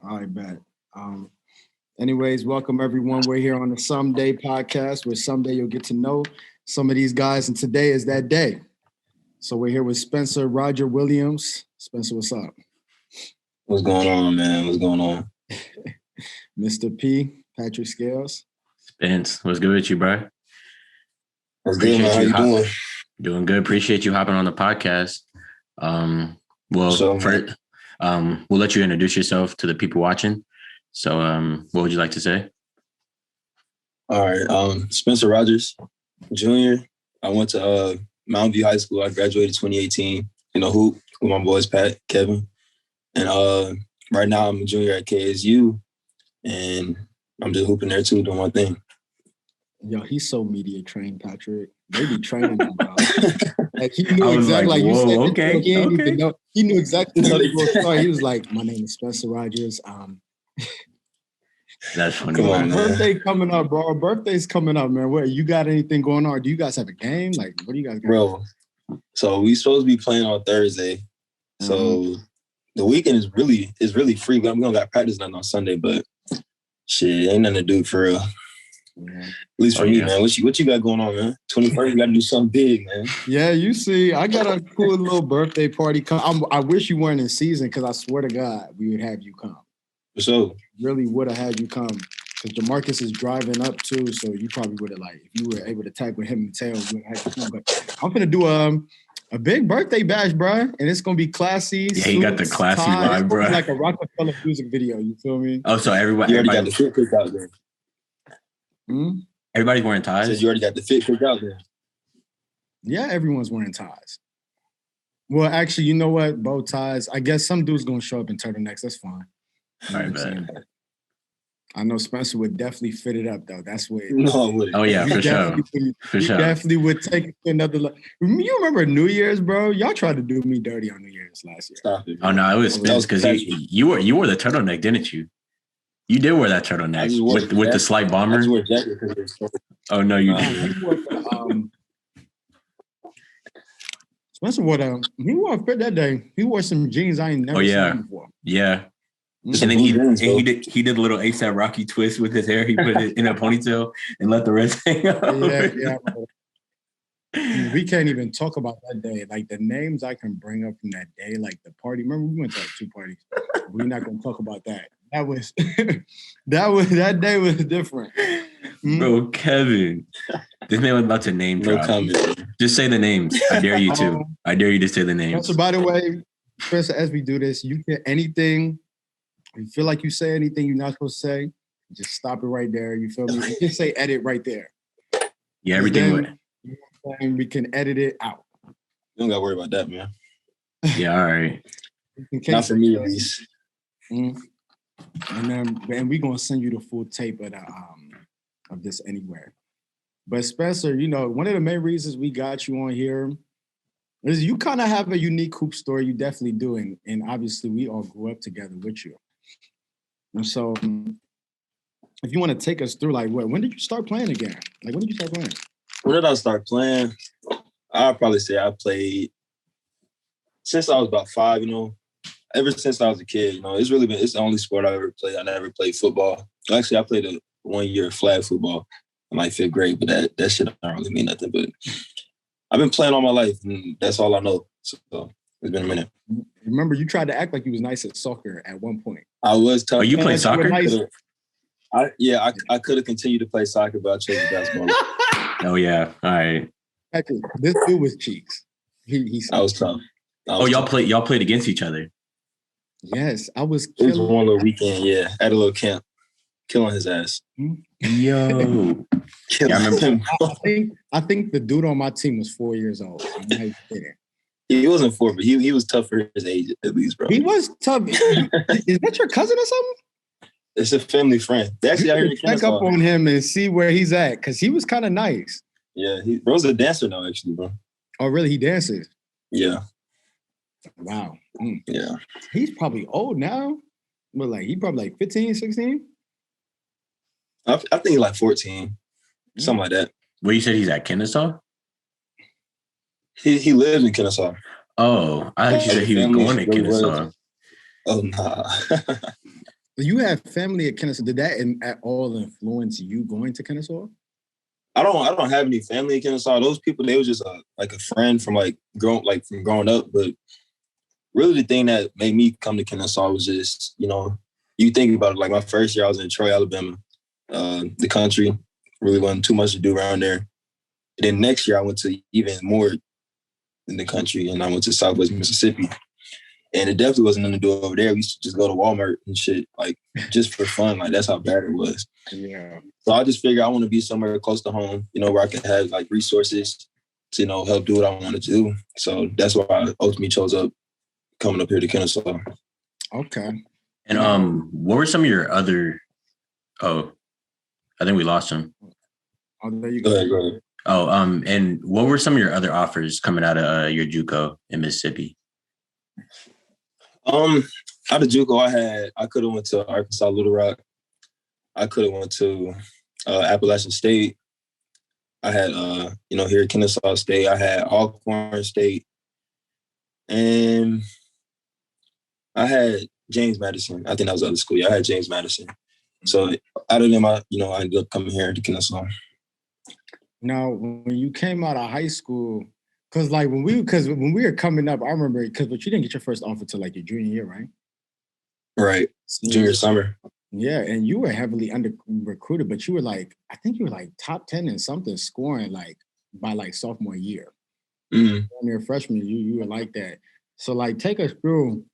I bet. Um, Anyways, welcome everyone. We're here on the Someday podcast where someday you'll get to know some of these guys. And today is that day. So we're here with Spencer Roger Williams. Spencer, what's up? What's going on, man? What's going on? Mr. P, Patrick Scales. Spence, what's good with you, bro? What's good, man? How you doing? Doing good. Appreciate you hopping on the podcast. First, we'll let you introduce yourself to the people watching. So, what would you like to say? All right. Spencer Rodgers, Jr. I went to Mountain View High School. I graduated 2018. Hoop with my boys, Pat, Kevin. And right now I'm a junior at KSU. And I'm just hooping there too, doing my thing. Yo, he's so media trained, Patrick. They be training him, bro. Like he knew exactly, like you said. Okay. He knew exactly how to start. He was like, "My name is Spencer Rodgers." That's funny. Come on, man. Birthday coming up, bro. Birthday's coming up, man. What you got? Anything going on? Do you guys have a game? Like, what do you guys got? Bro, so we supposed to be playing on Thursday. So the weekend is really free. We don't got practice nothing on Sunday, but shit, ain't nothing to do for real. Yeah. At least for me, man. What you got going on, man? 21st, you got to do something big, man. Yeah, you see, I got a cool little birthday party. I wish you weren't in season because I swear to God, we would have you come. For sure. Really would have had you come because Jamarcus is driving up too, so you probably would have if you were able to tag with him and tell we would have had you come. But I'm gonna do a big birthday bash, bro, and it's gonna be classy. Yeah, he got the classy vibe, bro. Like a Rockefeller music video. You feel me? Oh, so everybody got the fit picked out there. Everybody's wearing ties? Says you already got the fit picked out there. Yeah, everyone's wearing ties. Well, actually, you know what? Bow ties. I guess some dude's gonna show up in turtlenecks. That's fine. All right, man. I know Spencer would definitely fit it up, though. That's what. No, I wouldn't. Oh yeah, for sure. Definitely would take it to another level. You remember New Year's, bro? Y'all tried to do me dirty on New Year's last year. Stop it. Oh no, it was Spence because you wore the turtleneck, didn't you? You did wear that turtleneck with the slight bomber. I wore a jacket because it was cold. Oh no, you didn't. Spencer wore a fit that day. He wore some jeans I ain't never seen before. Yeah. And then he did a little ASAP Rocky twist with his hair. He put it in a ponytail and let the rest hang out. Yeah. We can't even talk about that day. Like the names I can bring up from that day, like the party. Remember, we went to like 2 parties. We're not gonna talk about that. That day was different. Bro, Kevin. This man was about to name drop. Just say the names. I dare you to. I dare you to say the names. So by the way, Spencer, as we do this, you can anything. If you feel like you say anything you're not supposed to say, just stop it right there. You feel me? You can say edit right there. Yeah, everything would. We can edit it out. You don't gotta worry about that, man. Yeah, all right. Not for me, at least. And we're gonna send you the full tape of this anywhere. But Spencer, one of the main reasons we got you on here is you kind of have a unique hoop story. You definitely do, and obviously we all grew up together with you. And so, if you want to take us through, like, when did you start playing again? Like, when did you start playing? When did I start playing? I'd probably say I played since I was about 5, ever since I was a kid. It's the only sport I ever played. I never played football. Actually, I played a 1 year flag football in like 5th grade, but that shit don't really mean nothing. But I've been playing all my life, and that's all I know. So it's been a minute. Remember, you tried to act like you was nice at soccer at one point. I was tough. Oh, you played soccer? I could have continued to play soccer, but I chose basketball. Oh yeah, all right. Actually, this dude was cheeks. I was tough. Y'all played against each other. Yes, I was. It was one little weekend, at a little camp, killing his ass. Yo, killing him. I think the dude on my team was 4 years old. He wasn't 4, but he was tough for his age at least, bro. He was tough. Is that your cousin or something? It's a family friend. They actually out here in Kennesaw. Check up on him and see where he's at, because he was kind of nice. Yeah, bro's a dancer now, actually, bro. Oh, really? He dances? Yeah. Wow. Yeah. He's probably old now. But he probably 15, 16? I think he's like 14. Something like that. Well, you said he's at Kennesaw? He lives in Kennesaw. Oh, I thought you said he was going to Kennesaw. Oh, nah. You have family at Kennesaw. Did that at all influence you going to Kennesaw? I don't have any family in Kennesaw. Those people, they was just like a friend from growing up. But really, the thing that made me come to Kennesaw was just, you think about it. Like my first year, I was in Troy, Alabama. The country really wasn't too much to do around there. And then next year, I went to even more in the country, and I went to Southwest Mississippi. And it definitely wasn't nothing to do over there. We used to just go to Walmart and shit, like just for fun. Like that's how bad it was. Yeah. So I just figured I want to be somewhere close to home, where I can have like resources to, help do what I wanted to do. So that's why I ultimately chose up coming up here to Kennesaw. Okay. And what were some of your other? Oh, I think we lost him. Oh, there you go. Go ahead. Oh, and what were some of your other offers coming out of your JUCO in Mississippi? Out of JUCO, I could have went to Arkansas Little Rock. I could have went to Appalachian State. I had here at Kennesaw State. I had Alcorn State, and I had James Madison. I think that was the other school. Yeah, I had James Madison. So out of them, I ended up coming here to Kennesaw. Now, when you came out of high school, because when we were coming up, I remember but you didn't get your first offer till like your junior year, right? Right, junior summer. Yeah, and you were heavily under recruited, but you were I think you were top 10 in something scoring by sophomore year. Mm-hmm. When you're a freshman, you were like that. So take us through,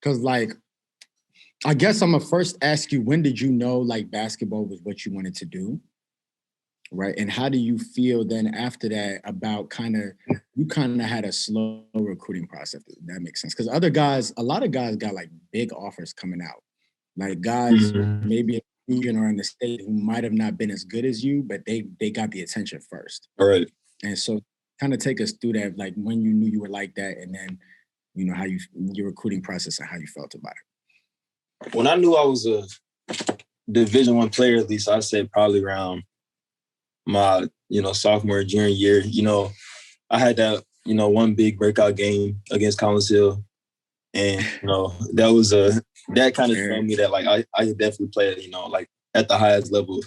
because I guess I'm gonna first ask you, when did you know basketball was what you wanted to do? Right. And how do you feel then after that about you had a slow recruiting process? If that makes sense. Because a lot of guys got big offers coming out. Guys maybe in the region or in the state who might have not been as good as you, but they got the attention first. All right. And so take us through that, when you knew you were like that, and then, how your recruiting process and how you felt about it. When I knew I was a Division I player, at least I'd say probably around my, sophomore, junior year. I had that, one big breakout game against Collinsville. And, that was that kind of showed me that I could definitely play, at the highest level.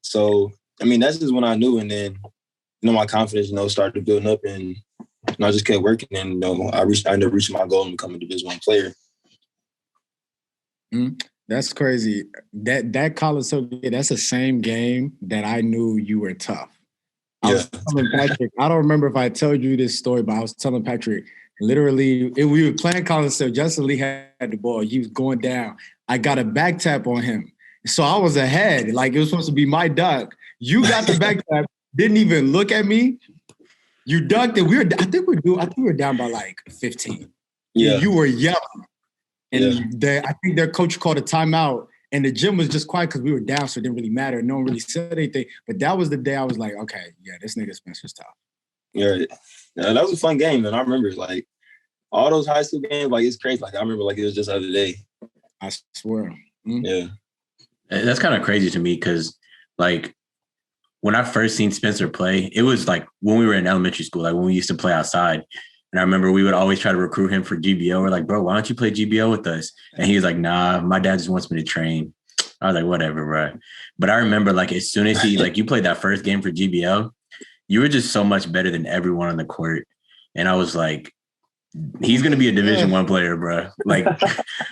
So, that's just when I knew. And then, my confidence, started building up, and I just kept working. And, I ended up reaching my goal and becoming a Division I player. That's crazy. That Collinsville, that's the same game that I knew you were tough. I was telling Patrick, I don't remember if I told you this story, but I was telling Patrick, literally, we were playing Collinsville. Justin Lee had the ball. He was going down. I got a back tap on him. So I was ahead. It was supposed to be my dunk. You got the back tap, didn't even look at me. You dunked it. I think we were down by 15. Yeah. You were yelling. And I think their coach called a timeout, and the gym was just quiet because we were down, so it didn't really matter. No one really said anything. But that was the day I was like, okay, yeah, this nigga Spencer's tough. Yeah, that was a fun game, and I remember all those high school games. It's crazy. I remember it was just the other day. I swear. Mm-hmm. Yeah, that's kind of crazy to me because when I first seen Spencer play, it was when we were in elementary school, when we used to play outside. And I remember we would always try to recruit him for GBO. We're like, bro, why don't you play GBO with us? And he was like, nah, my dad just wants me to train. I was like, whatever, bro. But I remember as soon as he, you played that first game for GBO, you were just so much better than everyone on the court. And I was like, he's going to be a Division I player, bro.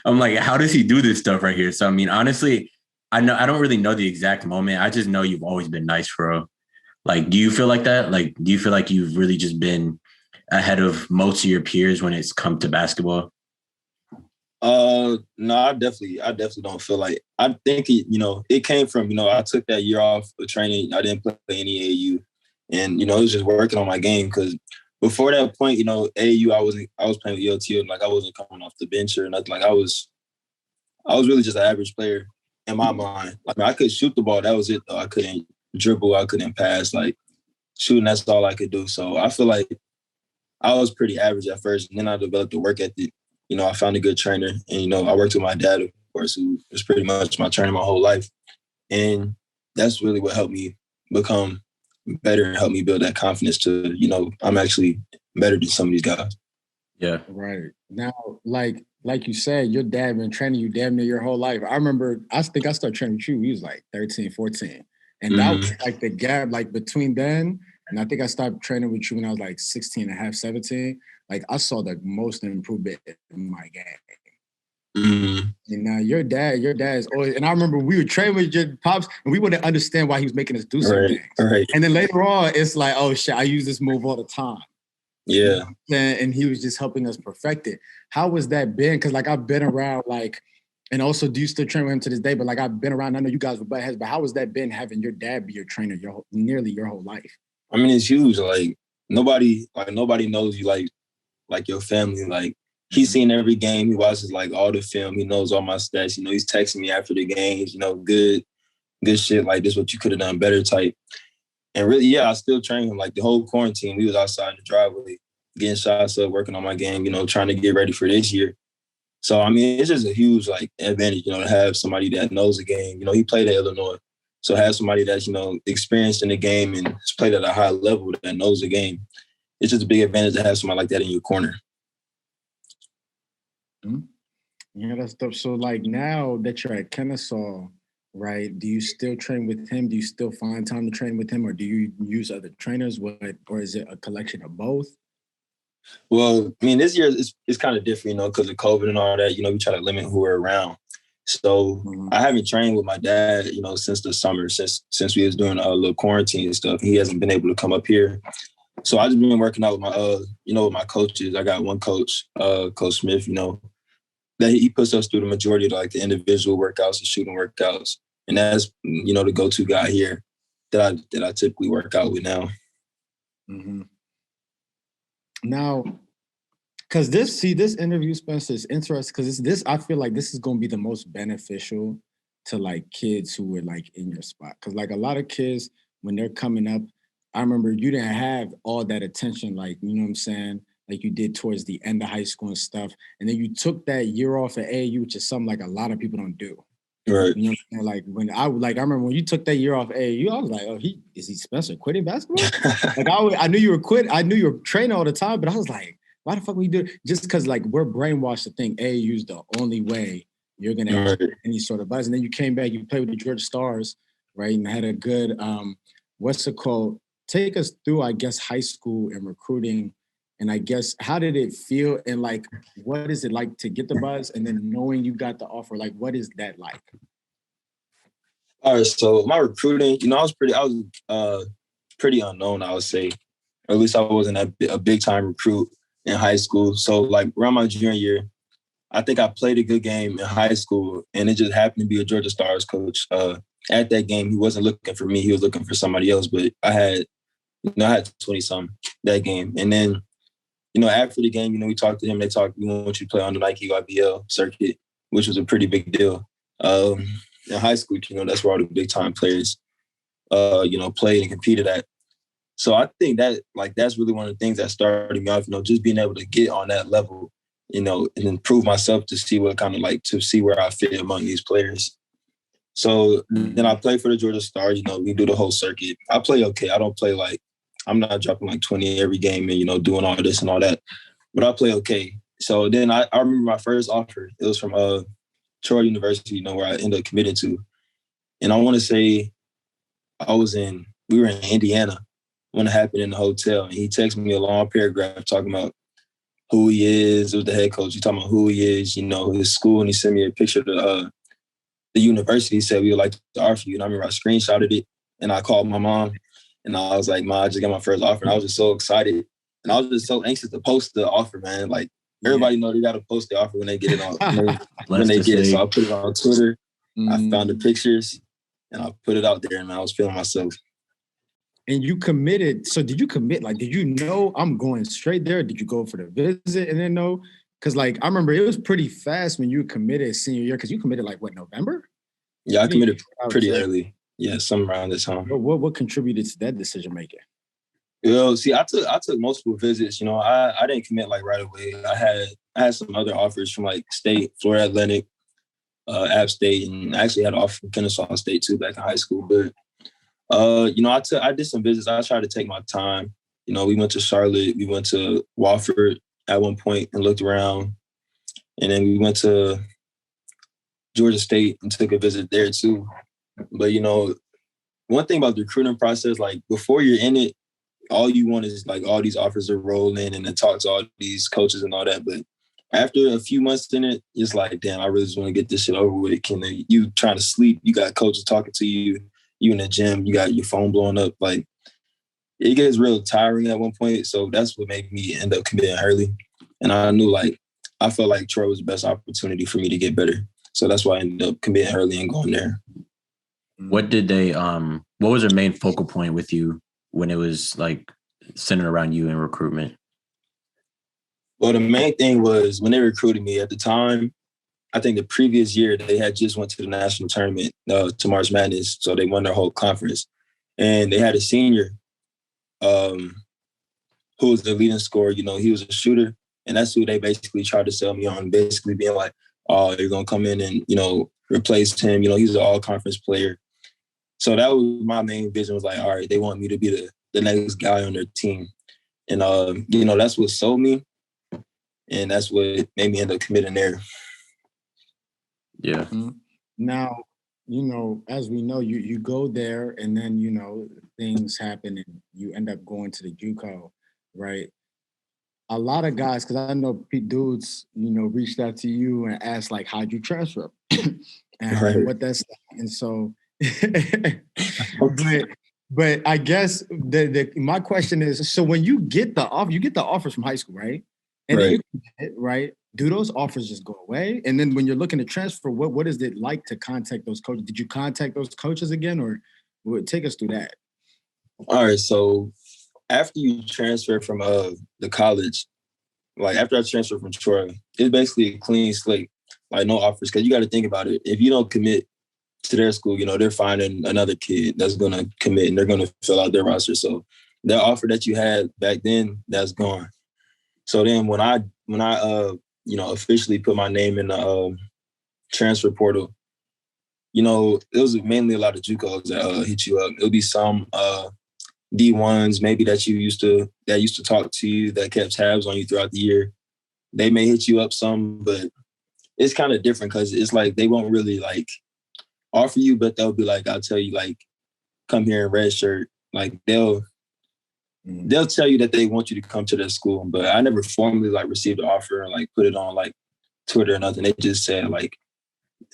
I'm like, how does he do this stuff right here? So, honestly, I don't really know the exact moment. I just know you've always been nice, bro. Do you feel like that? Do you feel like you've really just been ahead of most of your peers when it's come to basketball? No, I definitely don't feel like. I think it came from I took that year off of training. I didn't play any AAU, and it was just working on my game because before that point, AAU I was playing with ELT, and I wasn't coming off the bench or nothing. I was really just an average player in my mind. I could shoot the ball, that was it though. I couldn't dribble, I couldn't pass. Shooting, that's all I could do. So I feel like I was pretty average at first, and then I developed the work ethic. I found a good trainer, and, I worked with my dad, of course, who was pretty much my trainer my whole life. And that's really what helped me become better and helped me build that confidence to, I'm actually better than some of these guys. Yeah. Right. Now, like like you said, your dad been training you damn near your whole life. I remember, I think I started training with you. We was like 13, 14. And that was like the gap, like between then, and I think I stopped training with you when I was like 16 and a half, 17. Like I saw the most improvement in my game. And now your dad is always, and I remember we would train with your pops and we wouldn't understand why he was making us do certain things. Right. And then later on, it's like, oh shit, I use this move all the time. Yeah. And he was just helping us perfect it. How was that been? Because like I've been around like, and also do you still train with him to this day? But like I've been around, I know you guys were butt heads, but how has that been having your dad be your trainer nearly your whole life? I mean, it's huge. Like nobody knows you like your family. Like he's seen every game. He watches like all the film. He knows all my stats. You know, he's texting me after the games, you know, good shit. Like this what you could have done better type. And really, yeah, I still train him. Like the whole quarantine, we was outside in the driveway, getting shots up, working on my game, you know, trying to get ready for this year. So, I mean, it's just a huge, like, advantage, you know, to have somebody that knows the game. You know, he played at Illinois. So have somebody that's, you know, experienced in the game and has played at a high level that knows the game. It's just a big advantage to have somebody like that in your corner. Yeah, that's dope. So, like, now that you're at Kennesaw, right, do you still train with him? Do you still find time to train with him? Or do you use other trainers? Or is it a collection of both? Well, I mean, this year it's kind of different, you know, because of COVID and all that. You know, we try to limit who we're around. So I haven't trained with my dad, you know, since the summer, since we was doing a little quarantine and stuff. He hasn't been able to come up here. So I just been working out with my, you know, with my coaches. I got one coach, Coach Smith, you know, that he puts us through the majority of like the individual workouts and shooting workouts. And that's, you know, the go-to guy here that I typically work out with now. Now, because this interview, Spencer, is interesting because this I feel like this is going to be the most beneficial to like kids who were like in your spot. Because like a lot of kids, when they're coming up, I remember you didn't have all that attention, like, you know what I'm saying, like you did towards the end of high school and stuff. And then you took that year off at AAU, which is something like a lot of people don't do. Right. You know what I'm saying? Like I remember when you took that year off AAU, I was like, oh, is he Spencer quitting basketball? Like I knew you were quit. I knew you were training all the time, but I was like, why the fuck would you do it? Just because like we're brainwashed to think AAU is the only way you're gonna have any sort of buzz. And then you came back, you played with the Georgia Stars, right? And had a good what's it called? Take us through, I guess, high school and recruiting. And I guess, how did it feel? And like, what is it like to get the buzz? And then knowing you got the offer, like, what is that like? All right, so my recruiting, you know, I was pretty unknown, I would say. Or at least I wasn't a big time recruit in high school. So like around my junior year, I think I played a good game in high school, and it just happened to be a Georgia Stars coach. At that game, he wasn't looking for me; he was looking for somebody else. But I had 20-something that game, and then, you know, after the game, you know, we talked to him. They talked, we want you to play on the Nike IBL circuit, which was a pretty big deal. In high school, you know, that's where all the big time players, you know, played and competed at. So I think that like that's really one of the things that started me off, you know, just being able to get on that level, you know, and improve myself to see what kind of like to see where I fit among these players. So then I play for the Georgia Stars. You know, we do the whole circuit. I play okay. I don't play like, I'm not dropping like 20 every game and, you know, doing all this and all that, but I play okay. So then I remember my first offer. It was from Troy University, you know, where I ended up committing to. And I want to say we were in Indiana when it happened in the hotel. And he texted me a long paragraph talking about who he is. It was the head coach. He talking about who he is, you know, his school. And he sent me a picture of the university. He said, we would like to offer you. And I remember I screenshotted it and I called my mom. And I was like, Ma, I just got my first offer. And I was just so excited. And I was just so anxious to post the offer, man. Like, everybody know they got to post the offer when they get it on. when they get it. So I put it on Twitter. I found the pictures. And I put it out there. And I was feeling myself. And you committed. So did you commit? Like, did you know I'm going straight there? Did you go for the visit and then know? Because, like, I remember it was pretty fast when you committed senior year. Because you committed, like, what, November? Yeah, I committed pretty early. Yeah, somewhere around this time. What contributed to that decision making? Well, see, I took multiple visits. You know, I didn't commit like right away. I had some other offers from like State, Florida Atlantic, App State, and I actually had an offer from Kennesaw State too back in high school. But you know, I did some visits. I tried to take my time. You know, we went to Charlotte, we went to Wofford at one point and looked around. And then we went to Georgia State and took a visit there too. But, you know, one thing about the recruiting process, like before you're in it, all you want is like all these offers are rolling and then talk to all these coaches and all that. But after a few months in it, it's like, damn, I really just want to get this shit over with. You trying to sleep, you got coaches talking to you, you in the gym, you got your phone blowing up. Like, it gets real tiring at one point. So that's what made me end up committing early. And I knew, like, I felt like Troy was the best opportunity for me to get better. So that's why I ended up committing early and going there. What did they, what was their main focal point with you when it was like centered around you in recruitment? Well, the main thing was when they recruited me at the time, I think the previous year they had just went to the national tournament, to March Madness. So they won their whole conference. And they had a senior who was the leading scorer. You know, he was a shooter. And that's who they basically tried to sell me on, basically being like, oh, you're going to come in and, you know, replace him. You know, he's an all-conference player. So that was my main vision, was like, all right, they want me to be the next guy on their team. And, you know, that's what sold me. And that's what made me end up committing there. Yeah. Now, you know, as we know, you go there and then, you know, things happen and you end up going to the JUCO, right? A lot of guys, because I know dudes, you know, reached out to you and asked, like, how'd you transfer? And Right. what that's like. And so, but I guess my question is, so when you get the offers from high school, right? And Right. then right? Do those offers just go away? And then when you're looking to transfer, what is it like to contact those coaches? Did you contact those coaches again, or take us through that? All right. So after you transfer from the college, like after I transferred from Troy, it's basically a clean slate, like no offers. Because you got to think about it. If you don't commit to their school, you know, they're finding another kid that's going to commit and they're going to fill out their roster. So that offer that you had back then, that's gone. So then when I you know, officially put my name in the transfer portal, you know, it was mainly a lot of JUCOs that hit you up. It'll be some D1s maybe that used to talk to you, that kept tabs on you throughout the year. They may hit you up some, but it's kind of different because it's like they won't really like offer you, but they'll be like, I'll tell you, like, come here in red shirt. Like they'll tell you that they want you to come to their school, but I never formally like received an offer and like put it on like Twitter or nothing. They just said like,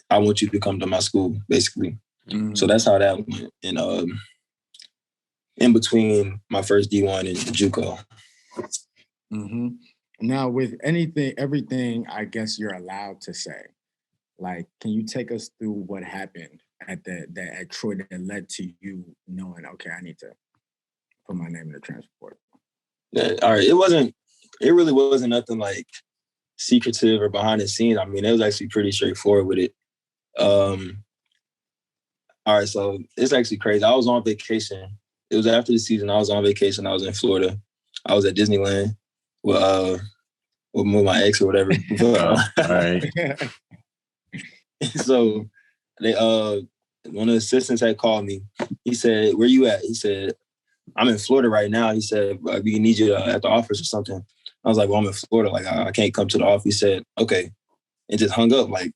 I want you to come to my school, basically. So that's how that went. And in between my first D1 and JUCO. Now, with everything, I guess you're allowed to say. Like, can you take us through what happened at Troy that led to you knowing, okay, I need to put my name in the transfer portal? All right, it really wasn't nothing like secretive or behind the scenes. I mean, it was actually pretty straightforward with it. All right, so it's actually crazy. I was on vacation. It was after the season. I was on vacation. I was in Florida. I was at Disneyland with my ex or whatever. All right. So they one of the assistants had called me. He said, "Where you at?" He said, "I'm in Florida right now." He said, "We need you at the office or something." I was like, "Well, I'm in Florida. Like, I can't come to the office." He said, "Okay," and just hung up. Like,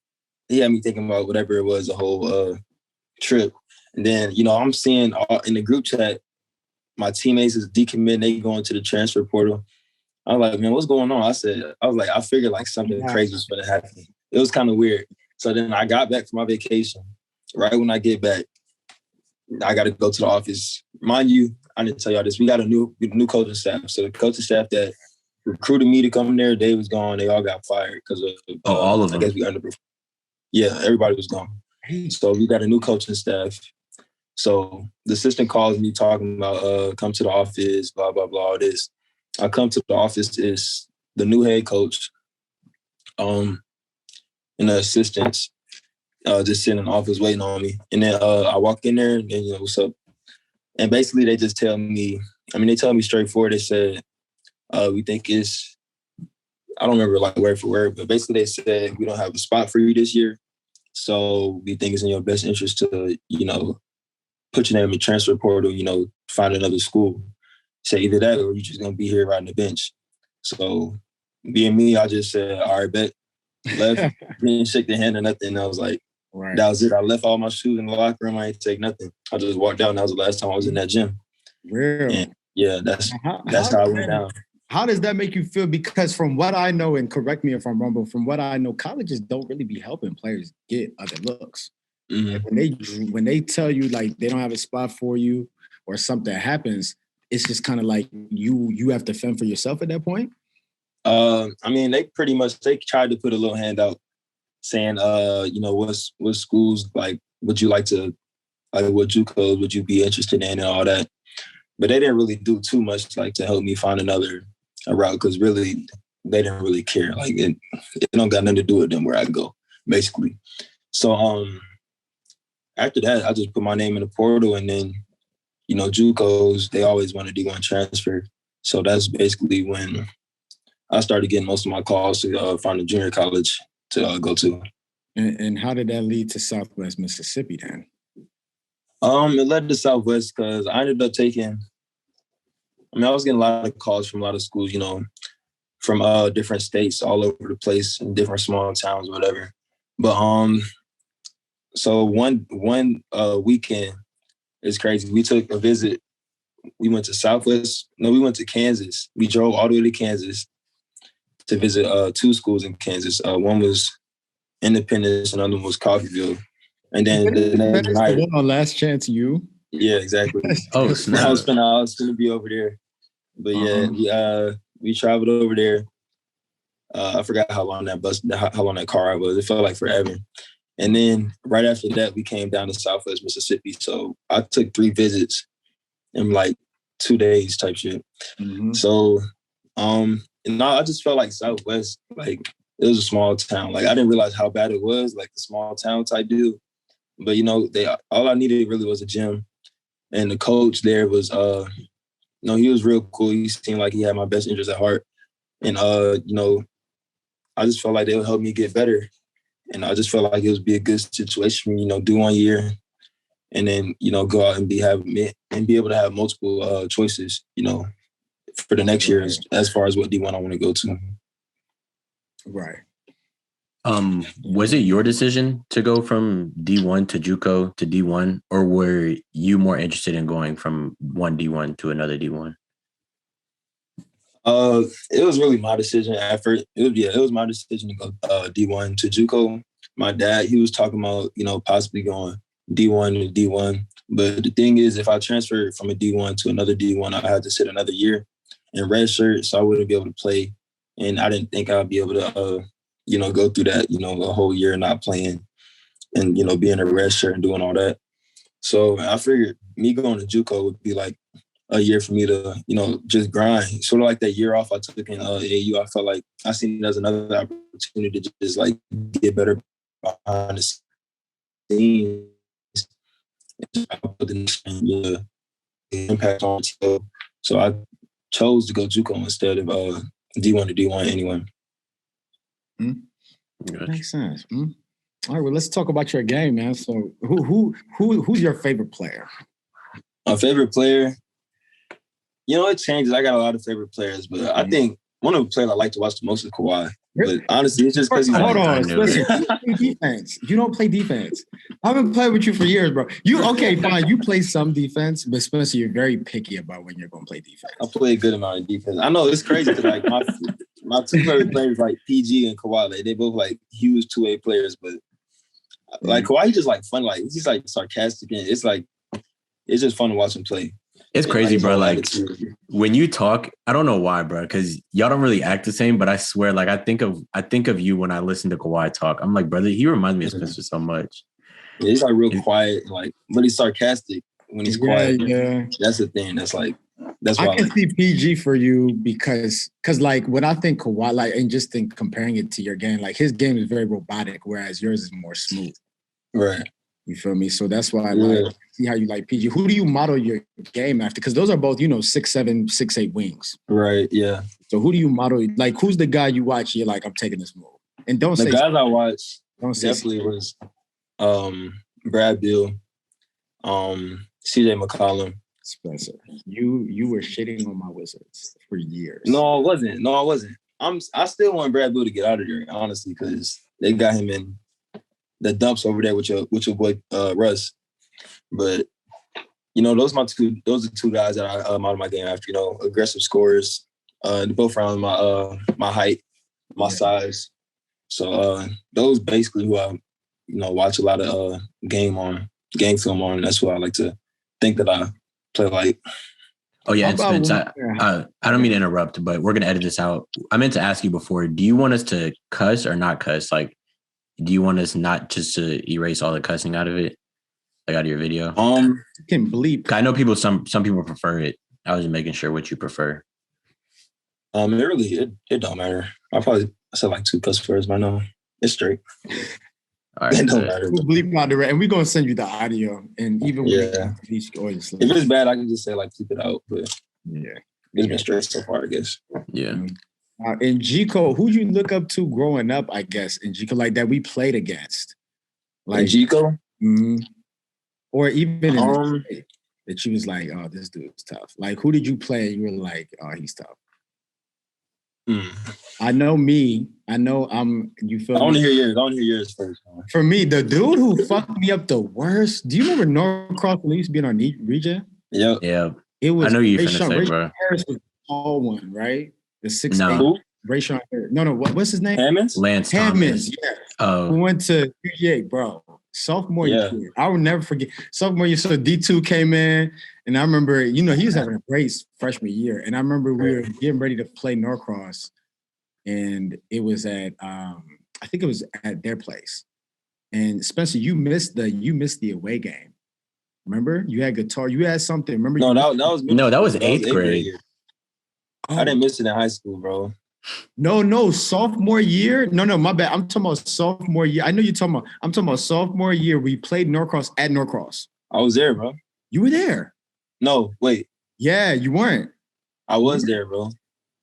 he had me thinking about whatever it was, the whole trip. And then, you know, I'm seeing in the group chat, my teammates is decommitting. They going to the transfer portal. I was like, man, what's going on? I figured like something crazy was going to happen. It was kind of weird. So then I got back from my vacation. Right when I get back, I got to go to the office. Mind you, I didn't tell y'all this. We got a new coaching staff. So the coaching staff that recruited me to come there, they was gone. They all got fired because of all of them. I guess we underperformed. Yeah, everybody was gone. So we got a new coaching staff. So the assistant calls me talking about come to the office, blah, blah, blah, all this. I come to the office, is the new head coach and the assistants just sitting in the office waiting on me. And then I walk in there and, you know, what's up? And basically they just tell me, they tell me straightforward. They said, we think it's, I don't remember like word for word, but basically they said, we don't have a spot for you this year. So we think it's in your best interest to, you know, put your name in the transfer portal, you know, find another school. Say either that or you're just going to be here riding the bench. So being me, I just said, all right, bet. left, didn't shake the hand or nothing. I was like, Right. that was it. I left all my shoes in the locker room. I ain't take nothing. I just walked out, and that was the last time I was in that gym. Real. And yeah, that's how I went down. How does that make you feel? Because from what I know, and correct me if I'm wrong, but from what I know, colleges don't really be helping players get other looks. Mm-hmm. When they tell you like they don't have a spot for you or something happens, it's just kind of like you have to fend for yourself at that point. I mean, they tried to put a little handout saying, what schools like would you like to, like what JUCOs would you be interested in and all that. But they didn't really do too much like to help me find another route because really they didn't really care. Like it don't got nothing to do with them where I go, basically. So after that, I just put my name in the portal, and then JUCOs, they always want a D1 transfer. So that's basically when I started getting most of my calls to find a junior college to go to. And how did that lead to Southwest Mississippi then? It led to Southwest because I ended up I was getting a lot of calls from a lot of schools, from different states all over the place in different small towns, whatever. But so one weekend, it's crazy. We took a visit. We went to Southwest. No, we went to Kansas. We drove all the way to Kansas to visit two schools in Kansas. One was Independence, another one was Coffeyville. And then the next night, on Last Chance U. Yeah, exactly. Oh, snap. I was gonna be over there, but yeah, we traveled over there. I forgot how long that car ride was. It felt like forever. And then right after that, we came down to Southwest Mississippi. So I took 3 visits in like 2 days type shit. Mm-hmm. So, I just felt like Southwest, like it was a small town. Like I didn't realize how bad it was, like the small town type deal. But all I needed really was a gym, and the coach there was, he was real cool. He seemed like he had my best interest at heart, and I just felt like they would help me get better, and I just felt like it would be a good situation for me, do 1 year, and then go out and be able to have multiple choices, for the next year as far as what D1 I want to go to. Right. Was it your decision to go from D1 to JUCO to D1, or were you more interested in going from one D1 to another D1? It was really my decision at first. It was my decision to go D1 to JUCO. My dad, he was talking about, possibly going D1 to D1. But the thing is, if I transferred from a D1 to another D1, I had to sit another year in redshirt, so I wouldn't be able to play. And I didn't think I'd be able to go through that, a whole year not playing and, being a red shirt and doing all that. So I figured me going to JUCO would be like a year for me to, just grind. Sort of like that year off I took in AU. I felt like I seen it as another opportunity to just like get better behind the scenes. The impact on the. So I chose to go JUCO instead of D1 to D1 anyway. Makes sense. All right, well, let's talk about your game, man. So, who's your favorite player? My favorite player, it changes. I got a lot of favorite players, but I think one of the players I like to watch the most is Kawhi. But honestly, it's just because he's hold on. Listen, you play defense. You don't play defense. I've been playing with you for years, bro. Fine. You play some defense, but Spencer, you're very picky about when you're going to play defense. I play a good amount of defense. I know it's crazy because like my 2 favorite players like PG and Kawhi, like, they both like huge 2A players, but like Kawhi, he's just like fun, like he's just like sarcastic, and it's just fun to watch him play. It's crazy, bro. Like when you talk, I don't know why, bro, because y'all don't really act the same. But I swear, like I think of you when I listen to Kawhi talk. I'm like, brother, he reminds me of Spencer so much. Yeah, he's like real quiet, like, but he's sarcastic when he's quiet. Yeah, that's the thing. That's why I can see PG for you because like when I think Kawhi, like, and just think comparing it to your game, like his game is very robotic, whereas yours is more smooth. Right. You feel me? So that's why I like see how you like PG. Who do you model your game after? Because those are both, 6'7", 6'8" wings. Right, yeah. So who do you model? Like, who's the guy you watch? You're like, I'm taking this move. And don't say the guys I watch definitely was Brad Beal, CJ McCollum. Spencer, you were shitting on my Wizards for years. No, I wasn't. I still want Brad Bill to get out of there, honestly, because they got him in the dumps over there with your boy Russ. But those are two guys that I model my game after. Aggressive scorers. Both around my height, my size. So those basically who I watch a lot of game film on. That's who I like to think that I play like. Oh yeah, and Spence, I don't mean to interrupt, but we're gonna edit this out. I meant to ask you before. Do you want us to cuss or not cuss? Like, do you want us not just to erase all the cussing out of it, like out of your video? You can bleep. I know some people prefer it. I was just making sure what you prefer. It don't matter. I probably said like 2 cuss words by now. It's straight. All right, it don't matter. We'll bleep out the and we're gonna send you the audio, and even when if it's bad, I can just say like keep it out. But it's been straight so far, I guess. Yeah. In JUCO, who'd you look up to growing up? I guess in JUCO, like that we played against, like in JUCO, or even in the state, that you was like, oh, this dude's tough. Like, who did you play? You were like, oh, he's tough. I know me. I know you feel. I want to hear yours first. For me, the dude who fucked me up the worst. Do you remember Norcross when he used to be in our region? Yeah. It was. I know you finna say, bro. Harris was the tall one, right? The 6'8". Rayshawn Harris. No. What's his name? Lance Hammonds. Yeah. We went to UGA, bro. Sophomore year. I will never forget. Sophomore year, so D2 came in, and I remember, he was having a great freshman year. And I remember we were getting ready to play Norcross, and it was at I think it was at their place. And Spencer, you missed the away game. Remember? You had guitar, you had something. Remember? No, that was 8th grade. I didn't miss it in high school, bro. No, sophomore year. No, my bad. I'm talking about sophomore year. I know you're talking about. I'm talking about sophomore year. We played Norcross at Norcross. I was there, bro. You were there. No, wait. Yeah, you weren't. I was there, bro.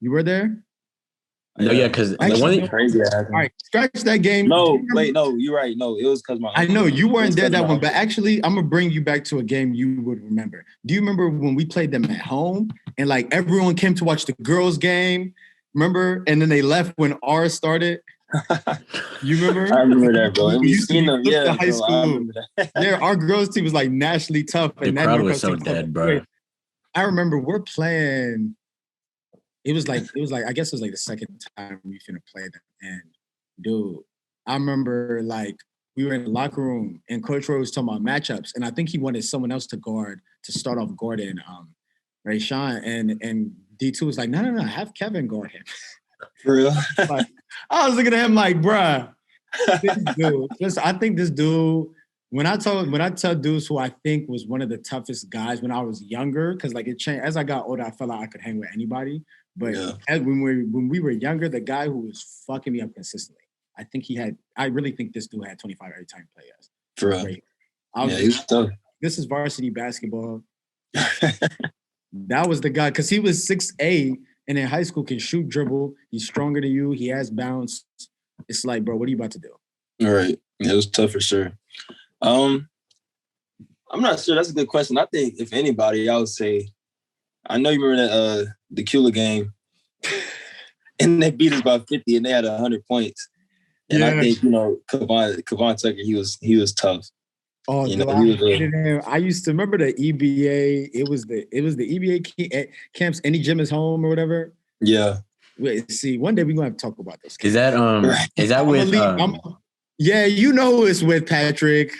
You were there? No, yeah, because the one crazy. All right, scratch that game. No, you're right. No, it was because my. I know you weren't there that one, but actually, I'm gonna bring you back to a game you would remember. Do you remember when we played them at home and like everyone came to watch the girls' game? Remember? And then they left when ours started. You remember? I remember that, bro. We used to them. Yeah, high school. Yeah, our girls' team was like nationally tough. The crowd was so dead, bro. I remember we're playing. It was like I guess it was like the second time we finna play them. And dude, I remember like we were in the locker room and Coach Roy was talking about matchups, and I think he wanted someone else to start off Gordon, Rayshawn, and D2 was like, no, have Kevin guard him. For real? Like, I was looking at him like, bruh, I think this dude, when I tell dudes who I think was one of the toughest guys when I was younger, because like it changed as I got older, I felt like I could hang with anybody. But when we were younger, the guy who was fucking me up consistently, I really think this dude had 25 every time he played us. For real. He was tough. This is varsity basketball. That was the guy, because he was 6'8", and in high school can shoot, dribble. He's stronger than you. He has bounce. It's like, bro, what are you about to do? All right. Yeah, it was tough for sure. I'm not sure. That's a good question. I think if anybody, I would say, I know you remember that the Cula game, and they beat us by 50, and they had 100 points. And I think Kevon Tucker, he was tough. Oh, he was him. I used to remember the EBA. It was the EBA camps. Any gym is home or whatever. Yeah. Wait, see, one day we're gonna have to talk about this. Is that with? Yeah, you know who it's with, Patrick.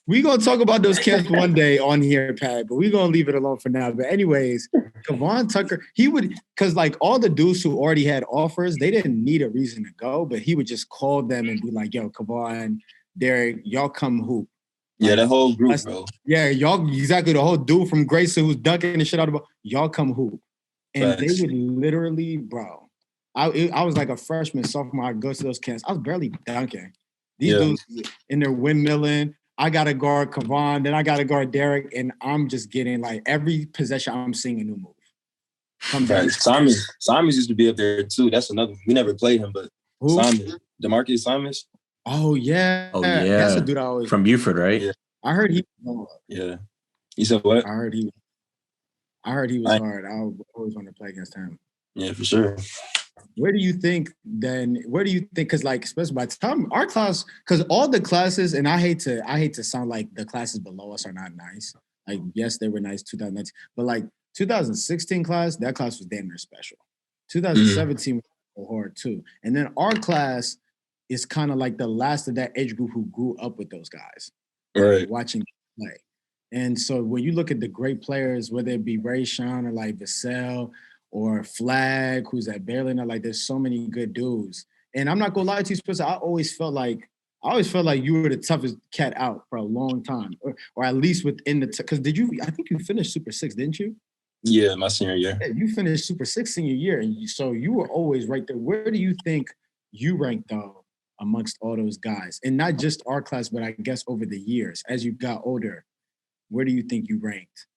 We're gonna talk about those camps one day on here, Pat, but we're gonna leave it alone for now. But anyways, Kevon Tucker, he would, because like all the dudes who already had offers, they didn't need a reason to go, but he would just call them and be like, yo, Kevon, Derek, y'all come hoop. Yeah, the whole group, bro. Yeah, y'all, exactly, the whole dude from Grayson who's dunking and shit out of the ball, y'all come hoop. And they would literally, bro, I was like a freshman, sophomore, I'd go to those camps. I was barely dunking. These dudes in there windmilling. I got to guard Kevon, then I got to guard Derek, and I'm just getting like every possession I'm seeing a new move. Simons used to be up there too. That's another one. We never played him, but Simons, DeMarcus Simons. Oh yeah. That's a dude I always from Buford, right? Yeah. I heard he. Yeah. You said what? I heard he was hard. I always wanted to play against him. Yeah, for sure. where do you think then? Where do you think? Because like, especially by the time our class, because all the classes, and I hate to sound like the classes below us are not nice. Like, yes, they were nice 2019, but like 2016 class, that class was damn near special. 2017 was hard too, and then our class is kind of like the last of that age group who grew up with those guys, Right. watching play. And so when you look at the great players, whether it be Ray Sean or like Vassell or Flag, who's at Baylor, like there's so many good dudes. And I'm not gonna lie to you, Spencer, I always felt like you were the toughest cat out for a long time, or at least within the because I think you finished Super Six, didn't you? Yeah, my senior year. Yeah, you finished Super Six senior year, and so you were always right there. Where do you think you ranked though amongst all those guys, and not just our class, but I guess over the years as you got older? Where do you think you ranked?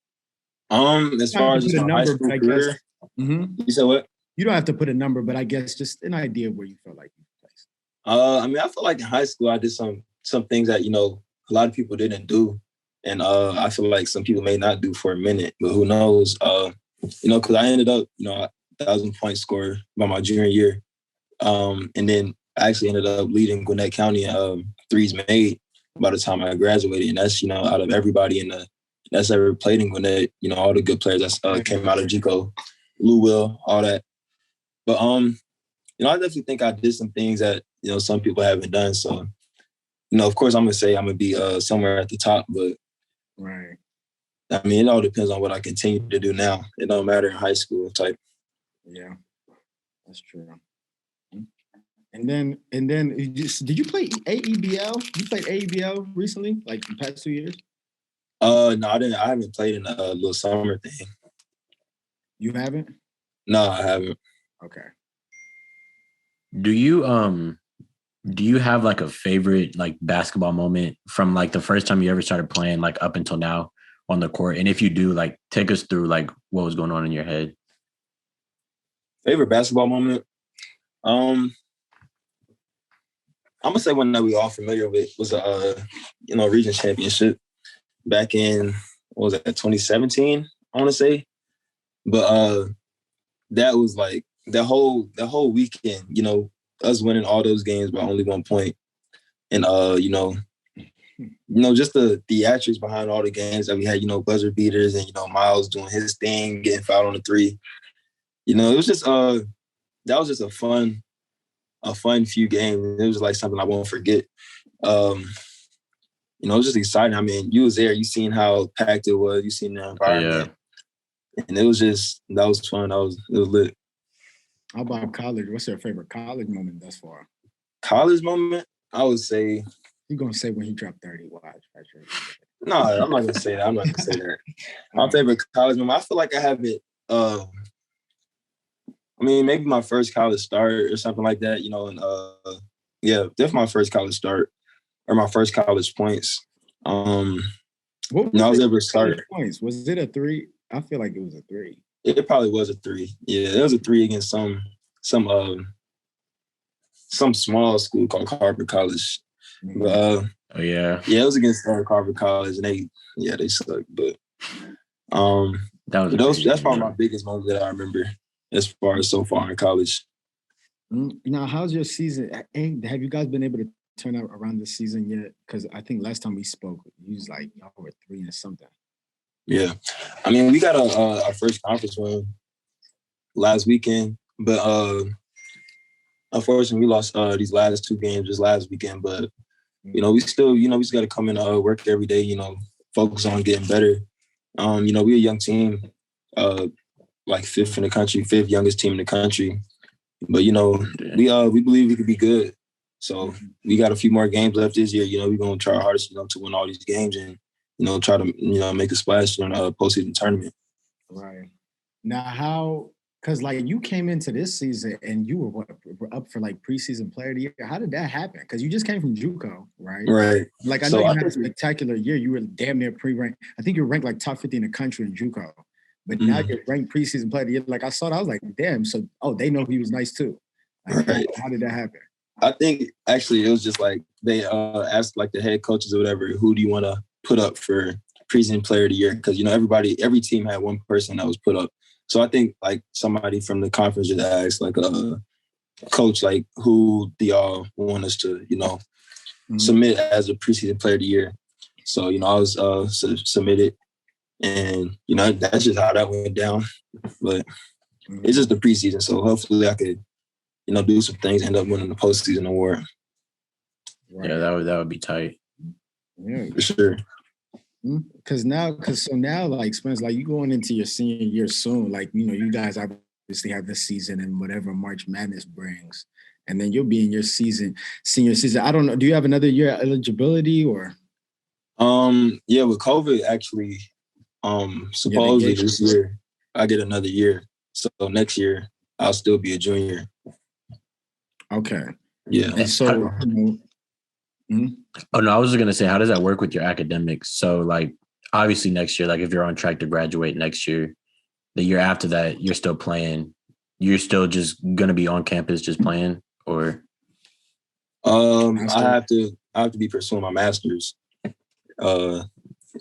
As far as just my high school career, you said what? You don't have to put a number, but I guess just an idea of where you felt like you placed. I mean, I feel like in high school I did some things that a lot of people didn't do, and I feel like some people may not do for a minute, but who knows? Because I ended up 1,000-point scorer by my junior year, and then I actually ended up leading Gwinnett County threes made by the time I graduated, and that's out of everybody that's ever played in Gwinnett, all the good players that came out of JUCO, Lou Will, all that. But I definitely think I did some things that some people haven't done. So of course I'm gonna be somewhere at the top, but right. I mean, it all depends on what I continue to do now. It don't matter in high school type. Yeah, that's true. And then did you play AEBL? You played AEBL recently, like the past 2 years? No, I didn't. I haven't played in a little summer thing. You haven't? No, I haven't. Okay. Do you have like a favorite like basketball moment from like the first time you ever started playing like up until now on the court? And if you do, like take us through like what was going on in your head. Favorite basketball moment? I'm gonna say one that we all familiar with was a region championship back in 2017, I want to say. But that was like the whole weekend, us winning all those games by only 1 point. And just the theatrics behind all the games that we had, buzzer beaters and Miles doing his thing, getting fouled on the three. It was just that was just a fun few games. It was like something I won't forget. It was just exciting. I mean, you was there, you seen how packed it was, you seen the environment. Yeah. And that was fun. It was lit. How about college? What's your favorite college moment thus far? College moment? I would say. You're gonna say when he dropped 30. Watch. No, I'm not gonna say that. My favorite college moment. I feel like I have it. Maybe my first college start or something like that. Definitely my first college start or my first college points. I was able to start. Points? Was it a 3? I feel like it was a 3. It probably was a 3. Yeah, it was a 3 against some small school called Harvard College. But, it was against Harvard College, and they sucked. But that's probably my biggest moment that I remember as far as so far in college. Now, how's your season? Have you guys been able to turn out around this season yet? Because I think last time we spoke, you was like y'all were 3 and something. Yeah, I mean, we got our first conference win last weekend, but unfortunately, we lost these last 2 games just last weekend. But we still, we just got to come in work every day. Focus on getting better. We're a young team, like 5th in the country, 5th youngest team in the country. But we believe we could be good. So we got a few more games left this year. We're gonna try our hardest, to win all these games and try to make a splash during a postseason tournament. Right. Now, because like you came into this season and you were up for like preseason player of the year. How did that happen? Because you just came from JUCO, right? Right. Like I know you had a spectacular year. You were damn near pre-ranked. I think you're ranked like top 50 in the country in JUCO. But now you're ranked preseason player of the year. Like I saw that, I was like, damn. So they know he was nice too. Like, right. How did that happen? I think actually it was just like they asked like the head coaches or whatever, who do you want to put up for preseason player of the year? Because every team had one person that was put up. So I think like somebody from the conference just asked like coach, like, who do y'all want us to, submit as a preseason player of the year. So, I was submitted, and, that's just how that went down. But it's just the preseason, so hopefully I could, do some things, end up winning the postseason award. Right. Yeah, that would be tight. Yeah, for sure. Because now, like Spence, like you going into your senior year soon, like you guys obviously have this season and whatever March Madness brings, and then you'll be in your senior season. I don't know. Do you have another year eligibility or? Yeah, with COVID actually, supposedly this year I get another year, so next year I'll still be a junior. Okay. Yeah. And so. Oh no, I was just gonna say, how does that work with your academics? So, like, obviously next year, like if you're on track to graduate next year, the year after that, you're still playing. You're still just gonna be on campus just playing, or? I have to be pursuing my master's. Yeah,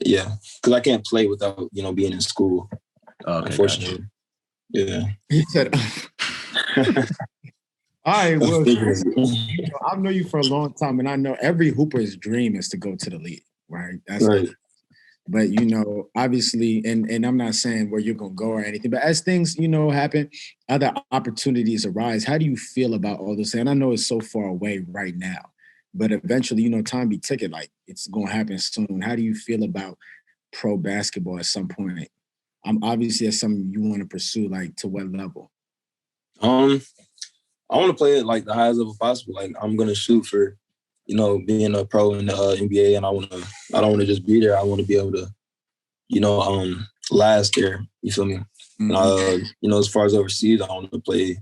because I can't play without being in school. Okay, unfortunately. Gotcha. Yeah. He said. All right, well, I've known you for a long time, and I know every hooper's dream is to go to the league, right? That's right. But obviously, and I'm not saying where you're gonna go or anything, but as things happen, other opportunities arise. How do you feel about all this? And I know it's so far away right now, but eventually, time be ticking. Like it's gonna happen soon. How do you feel about pro basketball at some point? Obviously that's something you want to pursue. Like to what level? I want to play at like the highest level possible. Like I'm gonna shoot for, being a pro in the NBA, and I don't want to just be there. I want to be able to, last there. You feel me? Mm-hmm. As far as overseas, I want to play.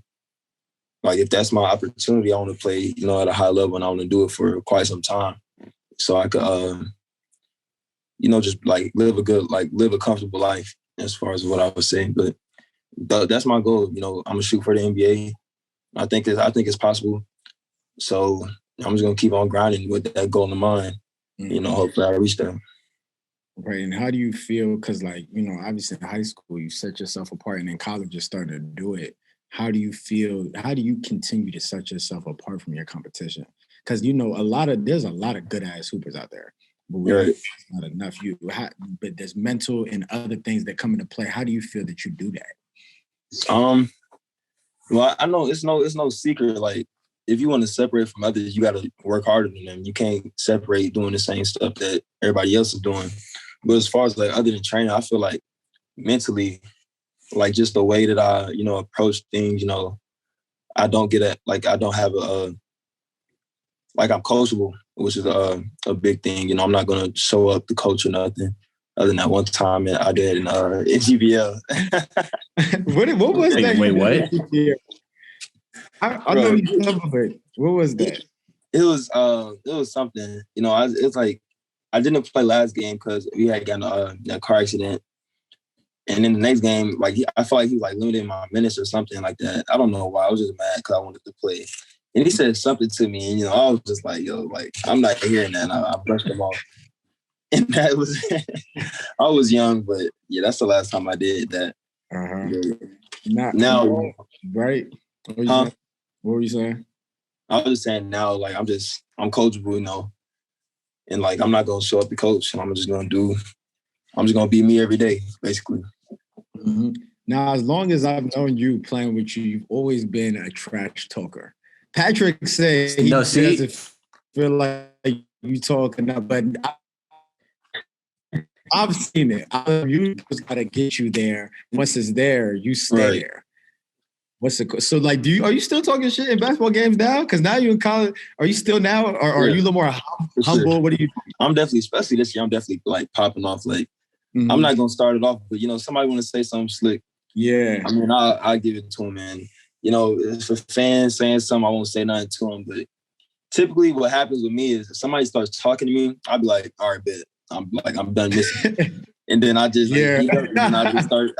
Like if that's my opportunity, I want to play, at a high level, and I want to do it for quite some time, so I could, just like live a comfortable life. As far as what I was saying, but that's my goal. I'm gonna shoot for the NBA. I think it's possible. So I'm just gonna keep on grinding with that goal in mind. Hopefully I reach that. Right. And how do you feel? Because obviously in high school you set yourself apart, and in college you're starting to do it. How do you feel? How do you continue to set yourself apart from your competition? Because there's a lot of good ass hoopers out there, but not enough. But there's mental and other things that come into play. How do you feel that you do that? Well, I know it's no secret. Like, if you want to separate from others, you got to work harder than them. You can't separate doing the same stuff that everybody else is doing. But as far as like other than training, I feel like mentally, like just the way that I, approach things, I don't get at like I don't have like I'm coachable, which is a big thing. I'm not gonna show up to coach or nothing. Other than that one time I did in GBL. What was that? Wait, what? I know you remember it. What was that? It was something. It's like I didn't play last game because we had gotten a car accident, and then the next game, like I felt like he was like limiting my minutes or something like that. I don't know why. I was just mad because I wanted to play, and he said something to me, and I was just like, "Yo, like I'm not hearing that." And I brushed him off. And that was, I was young, but yeah, that's the last time I did that. Yeah. Now, right? What were you saying? I was just saying now, like I'm coachable, and like I'm not gonna show up to coach. I'm just gonna be me every day, basically. Mm-hmm. Now, as long as I've known you playing with you, you've always been a trash talker. Patrick said he doesn't feel like you talking up, but I've seen it. You just gotta get you there. Once it's there, you stay there. So like, are you still talking shit in basketball games now? Because now you're in college. Are you still now, or are you a little more humble? Sure. What do you? I'm definitely, especially this year, I'm definitely like popping off. Like, I'm not gonna start it off, but somebody want to say something slick. Yeah. I mean, I'll give it to them, man. For fans saying something, I won't say nothing to them. But typically, what happens with me is if somebody starts talking to me, I'll be like, all right, bet. I'm done missing. And then I just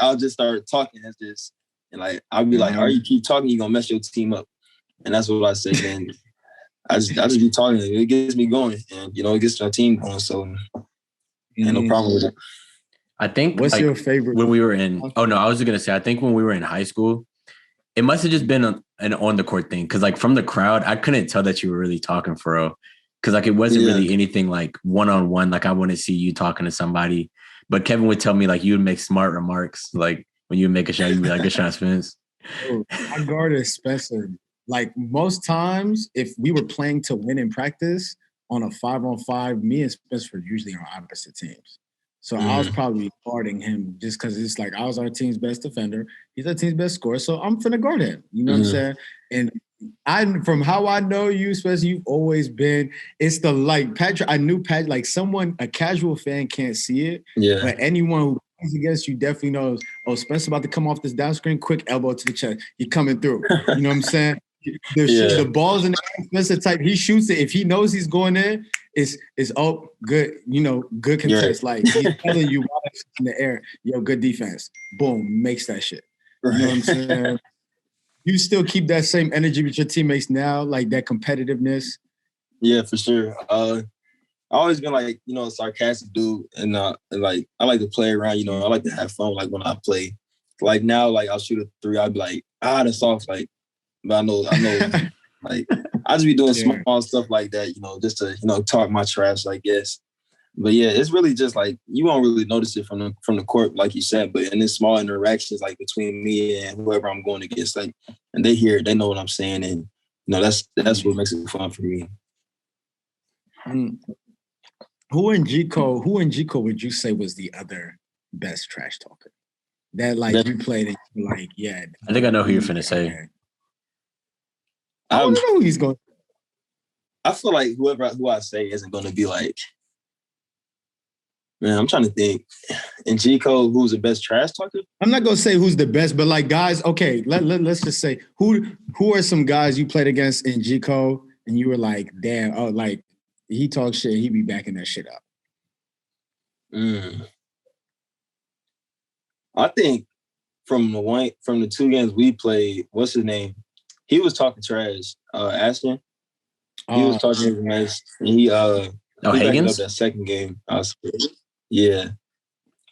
I'll just start talking. It's just and like I'll be like, all right, you keep talking, you're gonna mess your team up. And that's what I say. And I just be talking. It gets me going, and it gets my team going. So ain't no problem with it. I think what's your favorite when we were in I was gonna say I think when we were in high school, It must have just been an on the court thing, because like from the crowd, I couldn't tell that you were really talking for real, because like it wasn't really anything like one-on-one. Like I want to see you talking to somebody, but Kevin would tell me like you would make smart remarks, like when you would make a shot, you'd be like, "Good shot, Spence." I guarded Spencer. Like most times, if we were playing to win in practice on a 5-on-5, me and Spencer were usually on opposite teams. So I was probably guarding him just because it's like I was our team's best defender. He's our team's best scorer. So I'm finna guard him. You know what I'm saying? And from how I know you, Spencer, you've always been, it's the like Patrick, I knew Patrick, like someone, a casual fan can't see it. Yeah. But anyone who plays against you definitely knows, oh, Spencer about to come off this down screen, quick elbow to the chest. He coming through. You know what I'm saying? The balls in the Spencer type, he shoots it. If he knows he's going in, it's good, good contest. Like he's telling you while it's in the air, good defense. Boom, makes that shit. You know what I'm saying? You still keep that same energy with your teammates now, like that competitiveness? Yeah, for sure. I always been like, a sarcastic dude, and like I like to play around, I like to have fun like when I play. Like now, like I'll shoot a 3, I'll be like, that's off, like, but I know, like I just be doing small stuff like that, just to, talk my trash, I guess. But yeah, it's really just like you won't really notice it from the court, like you said. But in this small interactions, like between me and whoever I'm going against, like, and they hear it, they know what I'm saying, and that's what makes it fun for me. Who in JUCO would you say was the other best trash talker that like you played and like I think I know who you're finna say. I don't know who he's going. I feel like who I say isn't going to be like. Man, I'm trying to think. In JUCO, who's the best trash talker? I'm not gonna say who's the best, but like guys, okay, let's just say who are some guys you played against in JUCO and you were like, damn, like he talks shit, he be backing that shit up. I think from the 2 games we played, what's his name? He was talking trash. Ashton. He was talking his mess. And he Higgins? up that second game. Yeah.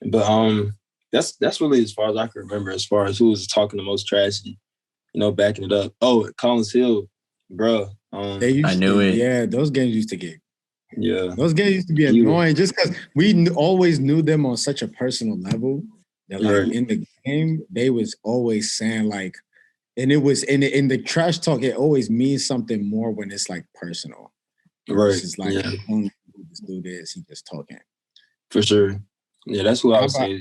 But that's really as far as I can remember, as far as who was talking the most trash and, backing it up. Oh, Collins Hill, bro. I knew it. Yeah, those games used to get. Yeah. Those games used to be annoying just because we always knew them on such a personal level that like in the game, they was always saying like, and it was in the trash talk, it always means something more when it's like personal. Right. It's just like, only this dude is, he just talking. For sure. Yeah, that's who I would say.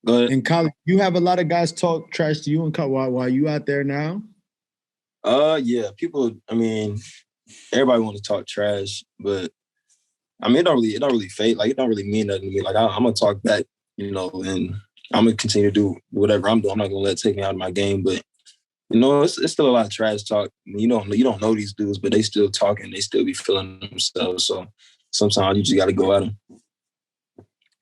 Go ahead. In college, you have a lot of guys talk trash to you in college while you out there now? Yeah. People, everybody want to talk trash, but it don't really fade. Like, it don't really mean nothing to me. Like, I'm going to talk back, and I'm going to continue to do whatever I'm doing. I'm not going to let it take me out of my game, but it's still a lot of trash talk. You don't know these dudes, but they still talking. They still be feeling themselves. So sometimes you just got to go at them.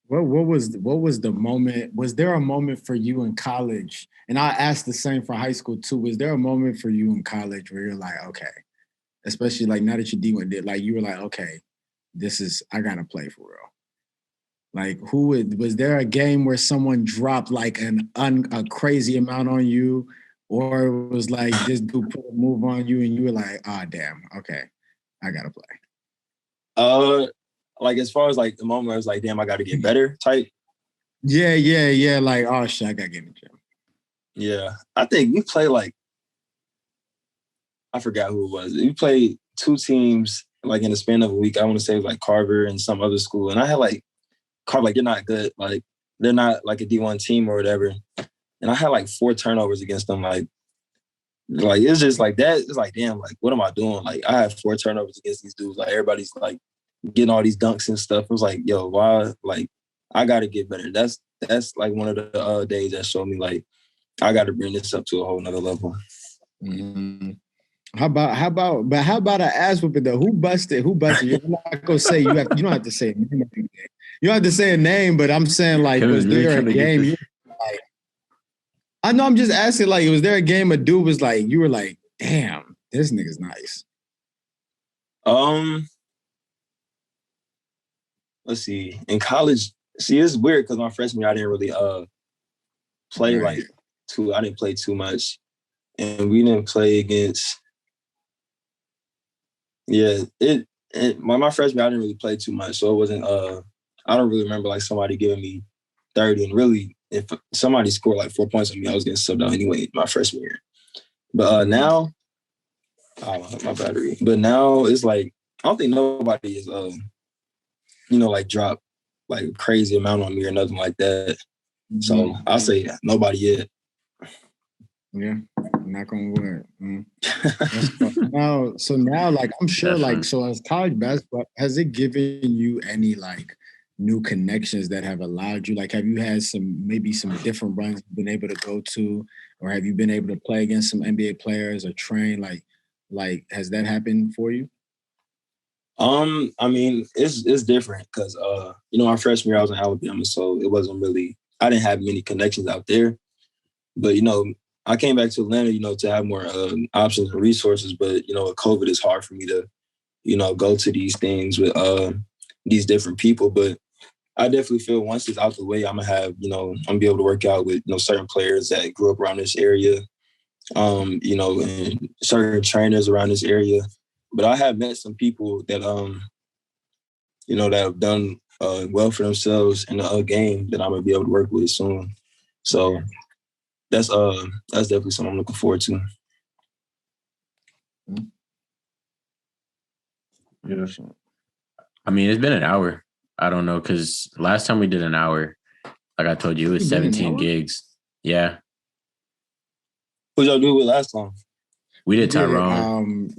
What was the moment? Was there a moment for you in college? And I asked the same for high school too. Was there a moment for you in college where you're like, okay, especially like now that your D1 did, like you were like, okay, I gotta play for real. Like was there a game where someone dropped like a crazy amount on you, or it was like this dude put a move on you and you were like, damn, okay, I gotta play. Like as far as like the moment where I was like, damn, I gotta get better type. Yeah. Like, oh shit, I gotta get in the gym. Yeah. I think we played like, I forgot who it was. We played 2 teams like in the span of a week. I want to say it was like Carver and some other school. And I had like, Carver, like, they're not good. Like, they're not like a D1 team or whatever. And I had like 4 turnovers against them. Like it's just like that. It's like, damn, like, what am I doing? Like, I had 4 turnovers against these dudes. Like, everybody's like getting all these dunks and stuff. It was like, yo, why? Like, I got to get better. That's like one of the days that showed me like, I got to bring this up to a whole nother level. Mm-hmm. How about an ass whooping though? Who busted? You're not gonna say you don't have to say a name. You don't have to say a name, but I'm saying like, was there a game? You like, I know. I'm just asking. Like, was there a game a dude was like, you were like, damn, this nigga's nice. Let's see. In college, it's weird because my freshman year I didn't really play like I didn't play too much. and we didn't play against. Yeah, my freshman year, I didn't really play too much, so it wasn't. I don't really remember like somebody giving me 30, and really, if somebody scored like 4 points on me, I was getting subbed out anyway my freshman year. But now, my battery. But now it's like I don't think nobody is like drop like a crazy amount on me or nothing like that. So I'll say nobody yet. Yeah, knock on wood. Now, like I'm sure, like so as college basketball, has it given you any like new connections that have allowed you? Like, have you had some different runs you've been able to go to, or have you been able to play against some NBA players or train? Like has that happened for you? I mean, it's different because our freshman year I was in Alabama, so it wasn't really I didn't have many connections out there. But I came back to Atlanta, to have more options and resources. But with COVID, it's hard for me to, go to these things with these different people. But I definitely feel once it's out the way, I'm gonna have, I'm gonna be able to work out with certain players that grew up around this area, and certain trainers around this area. But I have met some people that that have done well for themselves in the game that I'm gonna be able to work with soon. So that's definitely something I'm looking forward to. Yeah. I mean, it's been an hour. I don't know, because last time we did an hour, like I told you, it was 17 gigs. Yeah. What y'all do with last time? We did Tyrone.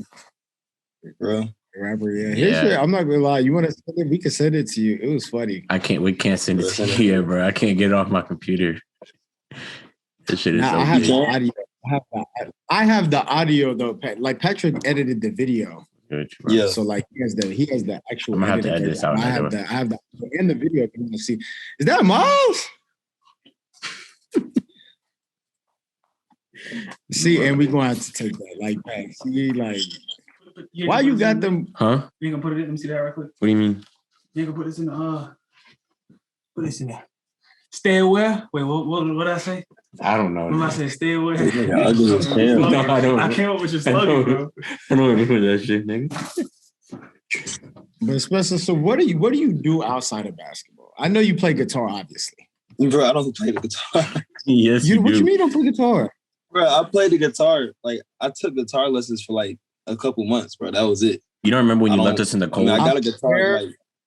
Bro. Rapper, yeah. I'm not gonna lie. You want to send it? We can send it to you. It was funny. We can't send it to you yet, bro. I can't get it off my computer. This shit is so I have the audio. I have the audio though. Like Patrick edited the video. Good, yeah. So like he has the actual. I'm gonna have to edit this out. I have the in the video. If you want to see, is that Miles? See, and we gonna have to take that. Like, see, like, why you got them? Huh? You gonna put it in? Let me see that right quick. What do you mean? You gonna put this in the put this in there. Stay aware. Wait, what did I say? I don't know. What did I say? Stay aware. No, I don't. I came up with your slogan, bro. I don't know that shit, nigga. But Spencer, so what do you do outside of basketball? I know you play guitar, obviously. Bro, I don't play the guitar. Yes, you do. What you mean you don't play guitar? Bro, I played the guitar. Like, I took guitar lessons for like a couple months, bro. That was it. You don't remember when you left us in the cold? I got a guitar.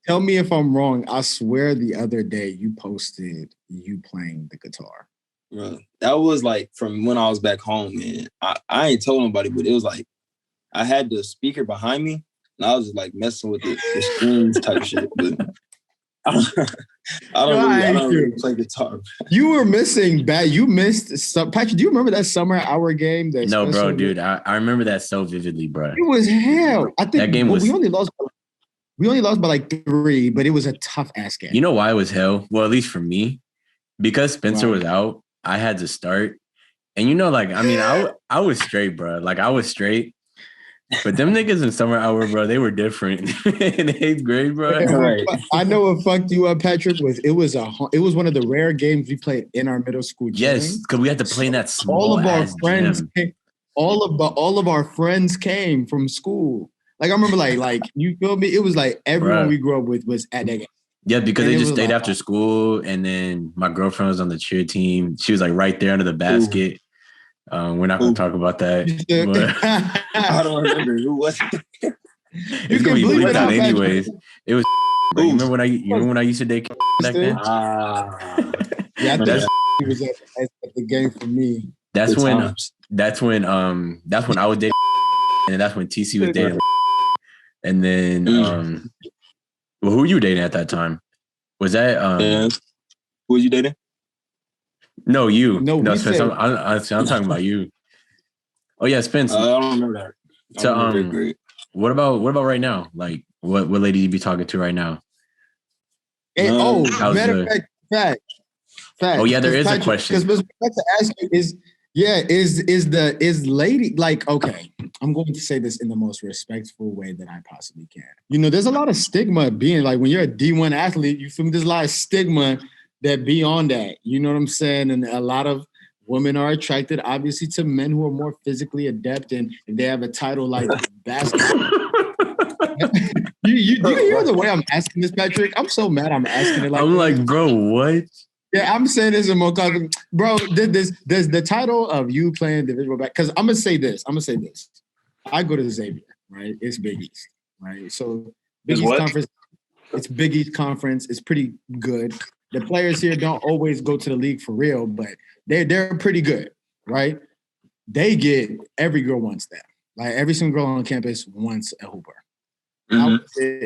Tell me if I'm wrong. I swear the other day you posted you playing the guitar. Bro, that was like from when I was back home, man. I ain't told nobody, but it was like I had the speaker behind me, and I was just like messing with the strings type shit. But I don't really play guitar. You were missing bad. You missed some. Patrick, do you remember that summer hour game? No, bro, dude. I remember that so vividly, bro. It was hell. I think that game was. We only lost by like 3, but it was a tough ass game. You know why it was hell? Well, at least for me, because Spencer was out, I had to start. And I was straight, bro. Like I was straight. But them niggas in summer hour, bro, they were different in 8th grade, bro. Right. I know what fucked you up, Patrick. It was one of the rare games we played in our middle school gym. Yes, because we had to play in that small. All of our friends came, all of our friends came from school. Like I remember, like you feel me? It was like everyone we grew up with was at that game. Yeah, because they just stayed after school, and then my girlfriend was on the cheer team. She was like right there under the basket. We're not going to talk about that. I don't remember who was it. It's going to be bleeped out anyways. It was. You remember when I used to date back then? Yeah, I think he was at the game for me. That's when I was dating, and that's when TC was dating. And then, well, who were you dating at that time? Was that who was you dating? No, you. No, Spence. I'm talking about you. Oh yeah, Spence. I don't remember that. So what about right now? Like, what lady you be talking to right now? And, matter of fact. Oh yeah, there is a question. Because what to ask you is lady like, okay, I'm going to say this in the most respectful way that I possibly can. There's a lot of stigma being like when you're a D1 athlete, you feel me? There's a lot of stigma that be on that. You know what I'm saying? And a lot of women are attracted, obviously, to men who are more physically adept, and if they have a title like basketball. Do you hear the way I'm asking this, Patrick? I'm so mad I'm asking it like I'm this. like, bro, what? Yeah, I'm saying this in more confidence. Bro, does the title of you playing divisional back, because I'm gonna say this. I go to Xavier, right? It's Big East, right? So Big East Conference, it's Big East Conference. It's pretty good. The players here don't always go to the league for real, but they're pretty good, right? They get every girl wants that. Like every single girl on campus wants a hooper.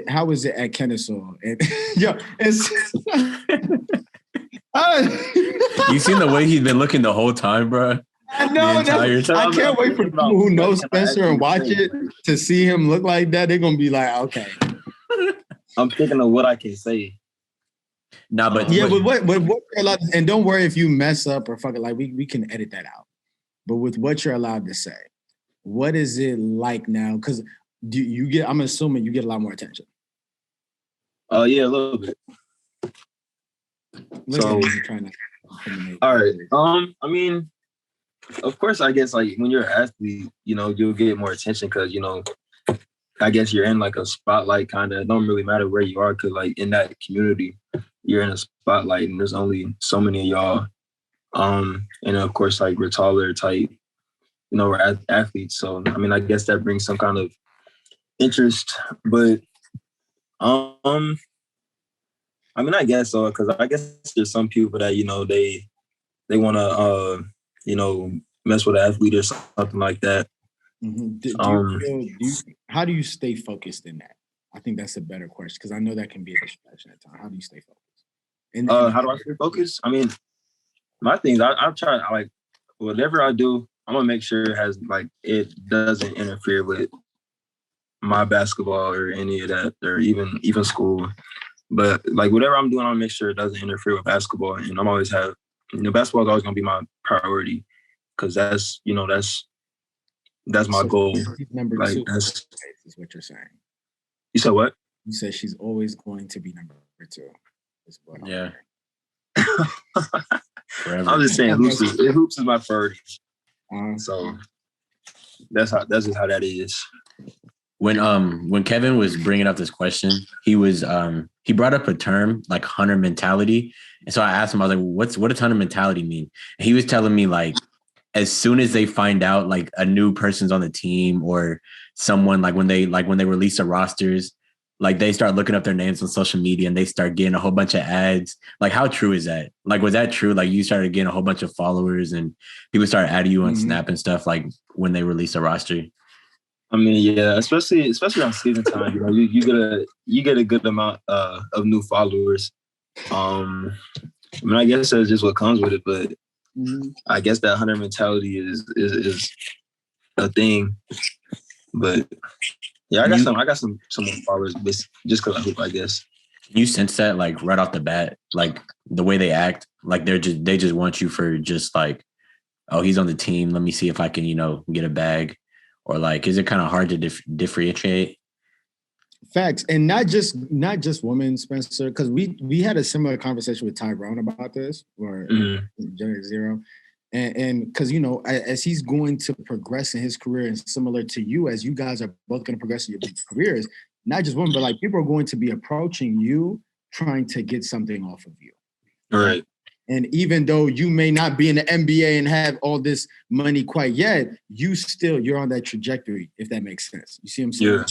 How is it at Kennesaw? And, yo, it's You seen the way he's been looking the whole time, bro? I know. I can't wait for people who know Spencer and watch it to see him look like that. They're gonna be like, okay. I'm thinking of what I can say. Nah, but yeah, but what you're allowed to, and don't worry if you mess up or fuck it. Like we can edit that out. But with what you're allowed to say, what is it like now? Because do you get? I'm assuming you get a lot more attention. Yeah, a little bit. So, all right. I mean, of course, I guess like when you're an athlete, you know, you'll get more attention because, you know, I guess you're in like a spotlight kind of. It don't really matter where you are because like in that community, you're in a spotlight and there's only so many of y'all. And of course, like we're taller type, you know, we're athletes. So, I mean, I guess that brings some kind of interest, but I mean, I guess so, because I guess there's some people that, you know, they want to, you know, mess with an athlete or something like that. Mm-hmm. How do you stay focused in that? I think that's a better question, because I know that can be a distraction at times. How do you stay focused? And how do I stay focused? I mean, my things, I'm trying, like, whatever I do, I'm going to make sure it doesn't interfere with my basketball or any of that, or even school. But like whatever I'm doing, I'll make sure it doesn't interfere with basketball. And I'm always basketball is always gonna be my priority because that's my goal. Number like, 2 is what you're saying. You said what? You said she's always going to be number 2. Yeah. I'm just saying hoops is my priority. So that's just how that is. When Kevin was bringing up this question, he brought up a term like hunter mentality, and so I asked him, I was like, "What does hunter mentality mean?" And he was telling me like, as soon as they find out like a new person's on the team or someone when they release the rosters, like they start looking up their names on social media and they start getting a whole bunch of ads. Like, how true is that? Like, was that true? Like, you started getting a whole bunch of followers and people started adding you on Snap and stuff like when they release a roster. I mean, yeah, especially on season time, you know, you get a good amount of new followers. I mean, I guess that's just what comes with it, but I guess that hunter mentality is a thing. But yeah, I got some more followers just because I hope, I guess. You sense that like right off the bat, like the way they act, like they just want you for just like, oh, he's on the team. Let me see if I can, you know, get a bag. Or like, is it kind of hard to differentiate? Facts, and not just women, Spencer, because we had a similar conversation with Ty Brown about this, or Jared Zero, and because, you know, as he's going to progress in his career, and similar to you, as you guys are both going to progress in your careers, not just women, but like people are going to be approaching you trying to get something off of you. All right. And even though you may not be in the NBA and have all this money quite yet, you're on that trajectory, if that makes sense. You see what I'm saying? Yeah.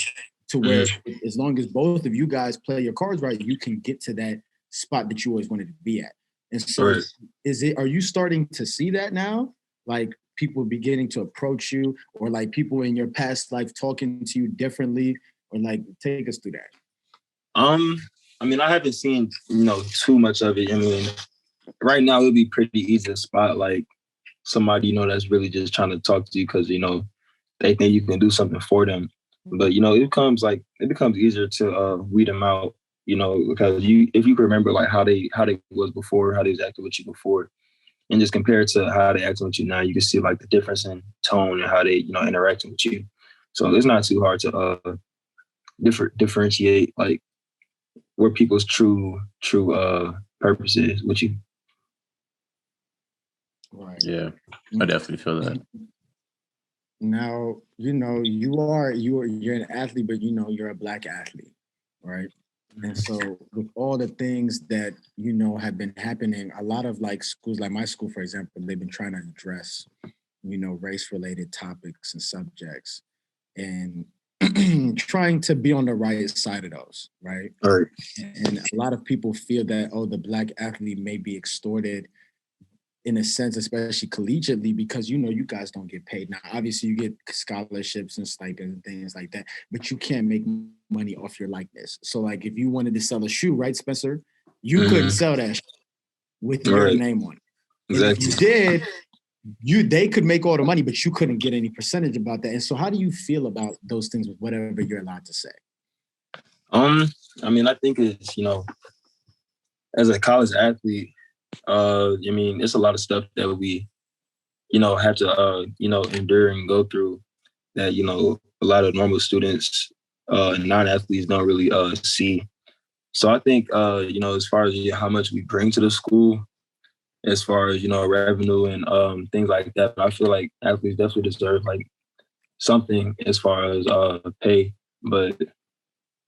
To where as long as both of you guys play your cards right, you can get to that spot that you always wanted to be at. And so are you starting to see that now? Like people beginning to approach you, or like people in your past life talking to you differently, or like take us through that? I mean, I haven't seen, you know, too much of it. I mean, right now, it would be pretty easy to spot like somebody, you know, that's really just trying to talk to you because, you know, they think you can do something for them. But, you know, it becomes easier to weed them out, you know, because if you remember like how they was before, how they was acting with you before, and just compare it to how they acting with you now, you can see like the difference in tone and how they, you know, interacting with you. So it's not too hard to differentiate like where people's true purpose is with you. Right. Yeah, I definitely feel that. Now, you know, you're an athlete, but you know, you're a Black athlete, right? And so with all the things that, you know, have been happening, a lot of like schools, like my school, for example, they've been trying to address, you know, race-related topics and subjects and trying to be on the right side of those, right? All right. And a lot of people feel that, oh, the Black athlete may be extorted in a sense, especially collegiately, because you know you guys don't get paid. Now, obviously, you get scholarships and stipends and things like that, but you can't make money off your likeness. So, like, if you wanted to sell a shoe, right, Spencer, you couldn't sell that shoe with your Right. name on it. Exactly. And if you did, they could make all the money, but you couldn't get any percentage about that. And so, how do you feel about those things with whatever you're allowed to say? I mean, I think it's, you know, as a college athlete, I mean, it's a lot of stuff that we, you know, have to, you know, endure and go through that, you know, a lot of normal students and non-athletes don't really see. So I think, you know, as far as how much we bring to the school, as far as, you know, revenue and things like that, I feel like athletes definitely deserve like something as far as pay. But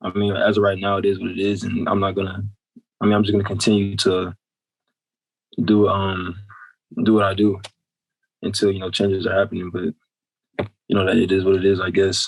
I mean, as of right now, it is what it is. And I'm just gonna continue to do what I do until, you know, changes are happening. But you know, that it is what it is, I guess.